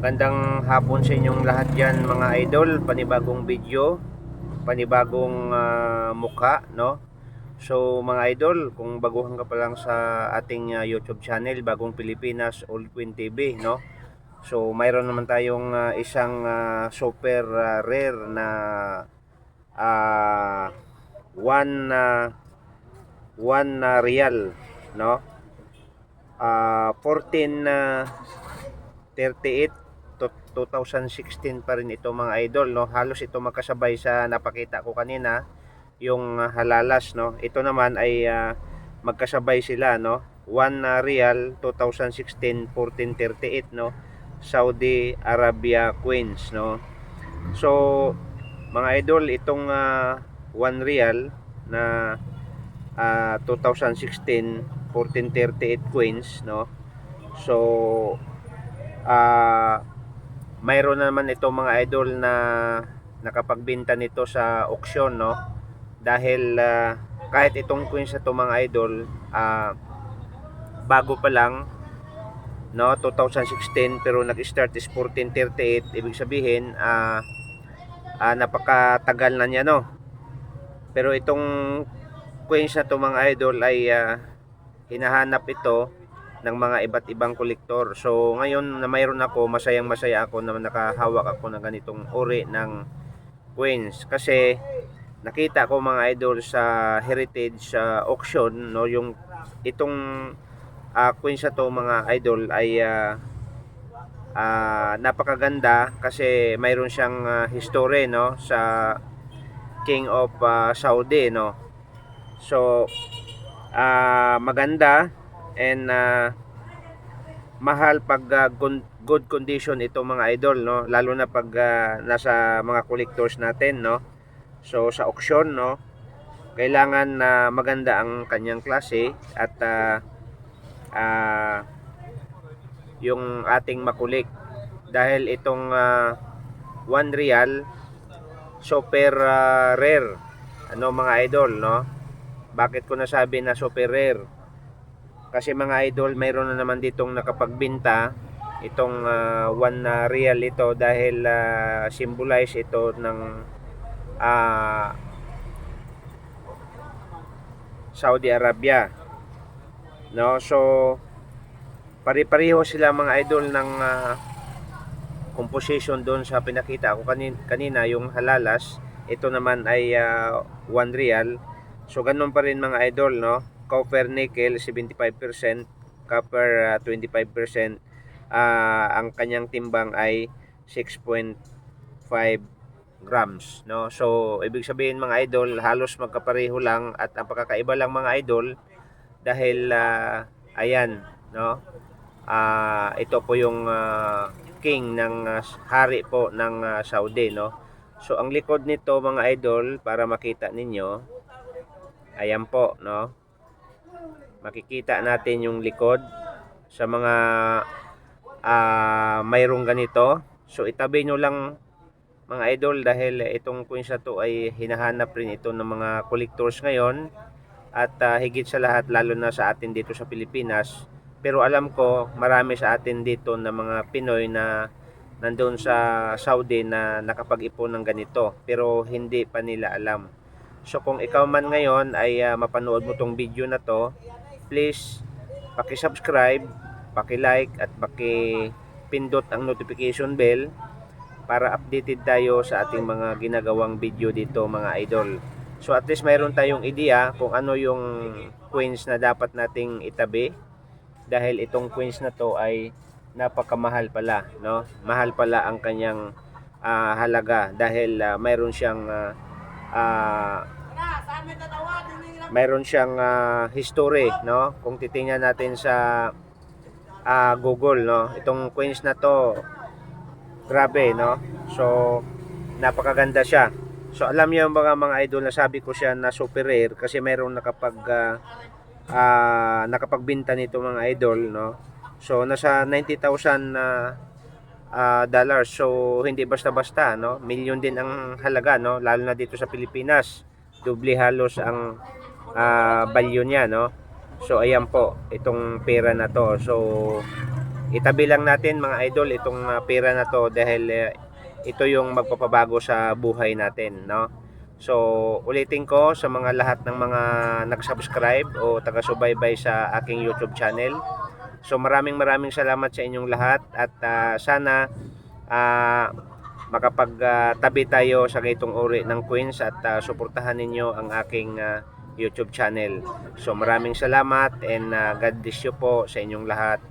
Magandang hapon sa inyong lahat dyan mga idol. Panibagong video, panibagong mukha, no? So mga idol, kung baguhan ka pa lang sa ating YouTube channel, Bagong Pilipinas Old Queen TV, no? So mayroon naman tayong isang super rare na uh, one real, no? 1438 to 2016 pa rin ito mga idol, no? Halos ito magkasabay sa napakita ko kanina, yung halalas, no? Ito naman ay magkasabay sila, no? 1 real 2016 1438, no? Saudi Arabia Queens, no? So mga idol, itong 1 real na 2016 1438 Queens, no? So mayroon naman ito mga idol na nakapagbenta nito sa auction, no? Dahil kahit itong Queens na to mga idol, bago pa lang, no, 2016, pero nag-start is 1438, ibig sabihin napakatagal na niya, no? Pero itong Queens na to mga idol ay hinahanap ito ng mga iba't ibang kolektor. So ngayon na mayroon ako, masayang masaya ako na nakahawak ako ng ganitong uri ng Queens, kasi nakita ko mga idol sa heritage auction, no, yung itong Queens na to mga idol ay napakaganda kasi mayroon siyang history, no, sa King of Saudi, no. So maganda and mahal pag good condition ito mga idol, no, lalo na pag nasa mga collectors natin, no. So sa auction, no, kailangan na maganda ang kanyang klase at yung ating makulik, dahil itong 1 real super rare, ano mga idol, no. Bakit ko nasabi na super rare? Kasi mga idol, mayroon na naman ditong nakapagbenta itong 1 real ito, dahil symbolize ito ng Saudi Arabia, no. So pare-pareho sila mga idol ng composition doon sa pinakita ko kanina, yung halalas. Ito naman ay 1 real. So ganun pa rin mga idol, no. Copper nickel 75%, copper 25%, ang kanyang timbang ay 6.5 grams, no. So ibig sabihin mga idol, halos magkapareho lang, at ang pagkakaiba lang mga idol, dahil ayan, no, ito po yung king ng hari po ng Saudi, no. So ang likod nito mga idol, para makita ninyo, ayan po, no. Makikita natin yung likod sa mga mayroong ganito. So itabi nyo lang mga idol, dahil itong Queens na to ay hinahanap rin ito ng mga collectors ngayon, at higit sa lahat lalo na sa atin dito sa Pilipinas. Pero alam ko marami sa atin dito na mga Pinoy na nandoon sa Saudi na nakapag-ipon ng ganito, pero hindi pa nila alam. So kung ikaw man ngayon ay mapanood mo tong video na to, please paki-subscribe, paki-like at paki-pindot ang notification bell para updated tayo sa ating mga ginagawang video dito mga idol. So at least mayroon tayong idea kung ano yung Queens na dapat nating itabi, dahil itong Queens na to ay napakamahal pala, no. Mahal pala ang kanyang halaga, dahil mayroon siyang history, no. Kung titingnan natin sa Google, no, itong Queens na to, grabe, no. So napakaganda siya. So alam niyo mga idol, na sabi ko siya na super rare kasi mayroong nakapagbenta nito mga idol, no. So nasa 90,000 dollars. So hindi basta-basta, no. Milyon din ang halaga, no, lalo na dito sa Pilipinas. Doble halos ang value niya, no. So ayan po itong pera na to. So itabi lang natin mga idol itong pera na to dahil ito yung magpapabago sa buhay natin, no? So, ulitin ko sa mga lahat ng mga nag-subscribe o taga-subaybay sa aking YouTube channel. So, maraming salamat sa inyong lahat at sana makapagtabi tayo sa ganitong uri ng coins at suportahan ninyo ang aking YouTube channel. So, maraming salamat and God bless you po sa inyong lahat.